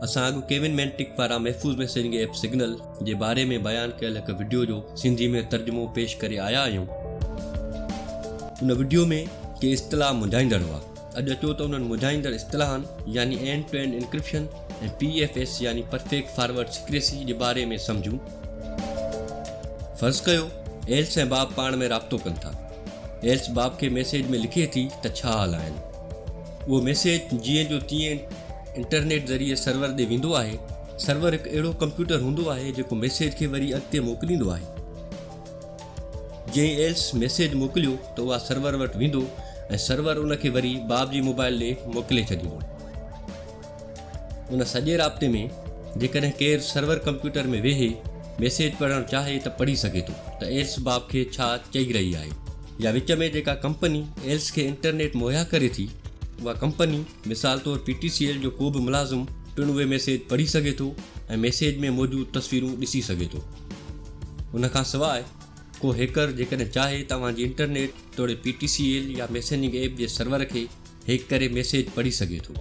असां अॻु केविन मैंटिक पारां महफ़ूज़ मैसेजिंग ऐप सिग्नल जे बारे में बयानु कयल हिकु वीडियो जो सिंधी में तर्जुमो पेश करे आया आहियूं। उन वीडियो में के इस्तिलाह मुंझाईंदड़ हुआ। अॼु अचो त उन्हनि मुंझाईंदड़ इस्तिलाहनि यानी एंड टू एंड इंक्रिप्शन ऐं PFS यानी परफेक्ट फॉरवर्ड सिक्रेसी जे बारे में सम्झूं। फ़र्ज़ु कयो एल्स ऐं बाब पाण में राब्तो कनि था। एल्स बाब खे मैसेज में लिखे थी त छा हाल आहिनि। उहो मैसेज जीअं जो तीअं इंटरनेट ज़रिए सर्वर ॾे वेंदो आहे। सर्वर हिकु अहिड़ो कंप्यूटर हूंदो आहे जेको मैसेज खे वरी अॻिते मोकिलींदो आहे। जंहिं एल्स मैसेज मोकिलियो त उहा सर्वर वटि वेंदो ऐं सर्वर उन खे वरी बाब जी मोबाइल ॾे मोकिले छॾींदो। उन सॼे राब्ते में जेकॾहिं केरु सर्वर कंप्यूटर में वेहे मैसेज पढ़णु चाहे त पढ़ी सघे थो त एल्स बाब खे छा चई रही आहे, या विच में जेका कंपनी एल्स खे इंटरनेट मुहैया करे थी उहा कंपनी मिसाल तौरु PTCL जो को बि मुलाज़िम पिणु उहे मैसेज पढ़ी सघे थो ऐं मैसेज में मौजूदु तस्वीरूं ॾिसी सघे थो। उन खां सवाइ को हैकर जेकॾहिं चाहे तव्हांजी इंटरनेट तोड़े PTCL या मैसेजिंग ऐप जे सर्वर खे हैक करे मैसेज पढ़ी सघे थो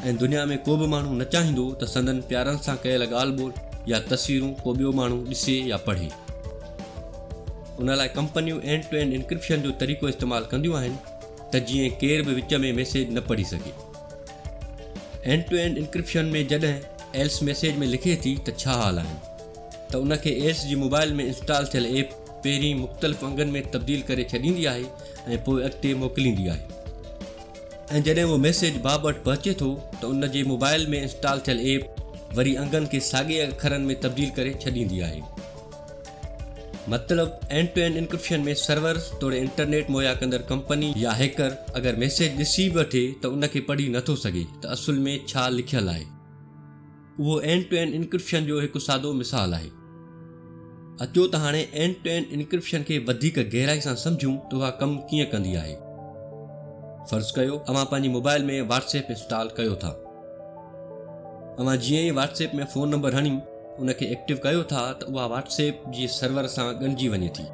ऐं दुनिया में को बि माण्हू न चाहींदो त संदन प्यारनि सां कयल ॻाल्हि ॿोल या तस्वीरूं को ॿियो माण्हू ॾिसे या पढ़े। उन लाइ कंपनियूं एंड टू एंड इंक्रिप्शन जो तरीक़ो इस्तेमालु कंदियूं आहिनि त जीअं केर बि विच में मैसेज न पढ़ी सघे। एंड टू एंड इंक्रिप्शन में जॾहिं एल्स मैसेज में लिखे थी त छा हाल आहिनि त उनखे एल्स जी मोबाइल में इंस्टॉल थियल ऐप पहिरीं मुख़्तलिफ़ अंगनि में तब्दील करे छॾींदी आहे ऐं पोइ अॻिते मोकिलींदी आहे। ऐं जॾहिं उहो मैसेज बाब वटि पहुचे थो त उन जे मोबाइल में इंस्टॉल थियल ऐप वरी अंगनि खे साॻे अखरनि में तब्दील करे छॾींदी आहे। मतिलबु एंड टू एंड इंक्रिप्शन में सर्वर तोड़े इंटरनेट मुहैया कंदड़ कंपनी या हैकर अगरि मैसेज ॾिसी बि वठे त उनखे पढ़ी नथो सघे त असुल में छा लिखियलु आहे। उहो एंड टू एंड इंक्रिप्शन जो हिकु सादो मिसाल आहे। अचो त हाणे एंड टू एंड इंक्रिप्शन खे वधीक गहराई सां सम्झूं त उहा कमु कीअं कंदी आहे। फ़र्ज़ु कयो अव्हां पंहिंजी मोबाइल में WhatsApp इंस्टॉल कयो था। अव्हां जीअं ई WhatsApp में फ़ोन नंबर हणी उनखे एक्टिव कयो था त उहा WhatsApp जी सर्वर सां ॻंढिजी वञे थी।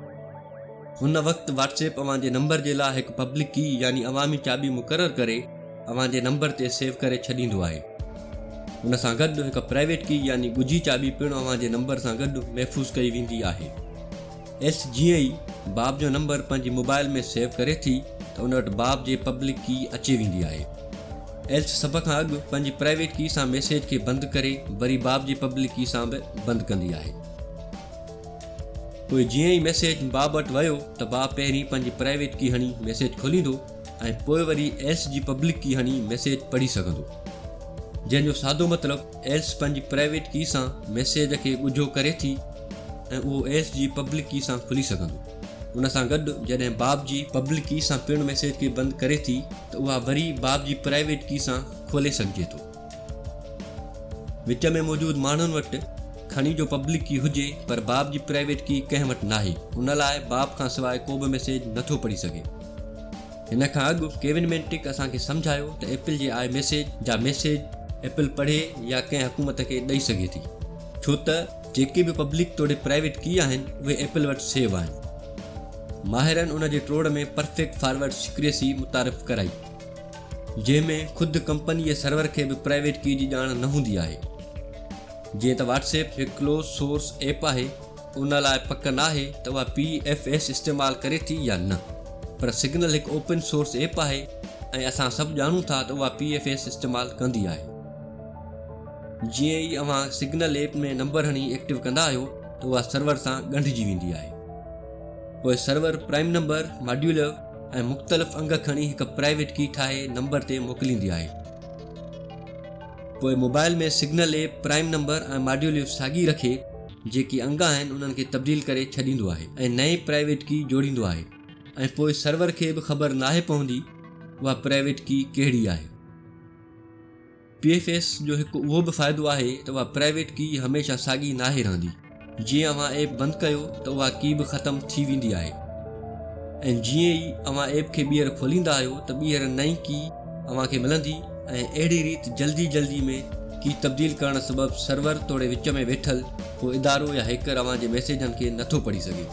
हुन वक़्तु WhatsApp अव्हां जे नंबर जे लाइ हिकु पब्लिक की यानी अवामी चाबी मुक़ररु करे अव्हां जे नंबर ते सेव करे छॾींदो आहे। उन सां गॾु हिकु प्राइवेट की यानी ॻुझी चाबी पिणु अव्हां जे नंबर सां गॾु महफ़ूज़ कई वेंदी आहे। एल्स जीअं ई बाब जो नंबर पंहिंजी मोबाइल में सेव करे थी त उन वटि बाब जे पब्लिक की अची वेंदी आहे। एल्स सभ खां अॻु पंहिंजी प्राइवेट की सां मैसेज खे बंदि करे वरी बाब जी पब्लिक की सां बि बंदि कंदी आहे। पोइ जीअं ई मैसेज बाब वटि वियो त बाब पहिरीं पंहिंजी प्राइवेट की हणी मैसेज खोलींदो ऐं पोइ वरी एल्स जी पब्लिक की हणी मैसेज पढ़ी सघंदो, जंहिंजो सादो मतिलबु एल्स पंहिंजी प्राइवेट की सां मैसेज खे ॻुझो करे थी ऐं उहो एल्स जी पब्लिक की सां खुली सघंदो। उन सां गॾु जॾहिं बाब जी पब्लिक की सां पिणु मैसेज खे बंदि करे थी त उहा वरी बाब जी प्राइवेट की सां खोले सघिजे थो। विच में मौजूदु माण्हुनि वटि खणी जो पब्लिक की हुजे पर बाब जी प्राइवेट की कंहिं वटि नाहे, उन लाइ बाब खां सवाइ को बि मैसेज नथो पढ़ी सघे। हिन खां अॻु केविन मैंटिक असांखे सम्झायो त एप्पल जे आई मैसेज जा मैसेज एप्पल पढ़े या कंहिं हुकूमत खे ॾेई सघे थी, छो त जेके बि पब्लिक तोड़े प्राइवेट की आहिनि उहे एप्पल वटि सेव आहिनि। माहिरनि उन जे ट्रोड़ में परफेक्ट फॉरवर्ड सिक्रेसी मुतारिफ़ कराई, जंहिंमें ख़ुदि कंपनी जे सर्वर खे बि प्राइवेट की जी ॼाण न हूंदी आहे। जीअं त WhatsApp हिकु क्लोज़ सोर्स ऐप आहे, उन लाइ पक नाहे त उहा PFS इस्तेमालु करे थी या न, पर सिग्नल हिकु ओपन सोर्स ऐप आहे ऐं असां सभु ॼाणूं था त उहा PFS इस्तेमालु कंदी आहे। जीअं ई अव्हां सिग्नल ऐप में नंबर हणी एक्टिव कंदा आहियो त उहा सर्वर सां ॻंढिजी वेंदी आहे। पोइ सर्वर प्राइम नंबर मॉड्यूलर ऐं मुख़्तलिफ़ अंग खणी हिकु प्राइवेट की ठाहे नंबर ते मोकिलींदी आहे। पोइ मोबाइल में सिग्नल ऐप प्राइम नंबर ऐं मॉड्यूलर साॻी रखे जेकी अंग आहिनि उन्हनि खे तब्दील करे छॾींदो आहे ऐं नई प्राइवेट की जोड़ींदो आहे ऐं पोइ सर्वर खे बि ख़बर नाहे पवंदी उहा प्राइवेट की कहिड़ी आहे। PFS जो हिकु उहो बि फ़ाइदो आहे त उहा प्राइवेट की हमेशह साॻी नाहे रहंदी। जीअं अव्हां ऐप बंदि कयो त उहा की बि ख़तमु थी वेंदी आहे ऐं जीअं ई अव्हां ऐप खे ॿीहर खोलींदा आहियो त ॿीहर नई की अव्हांखे मिलंदी ऐं अहिड़ी रीति जल्दी में की तब्दील करण सबबि सर्वर तोड़े विच में वेठल को इदारो या हैकर अव्हां जे मैसेजनि खे नथो पढ़ी सघे।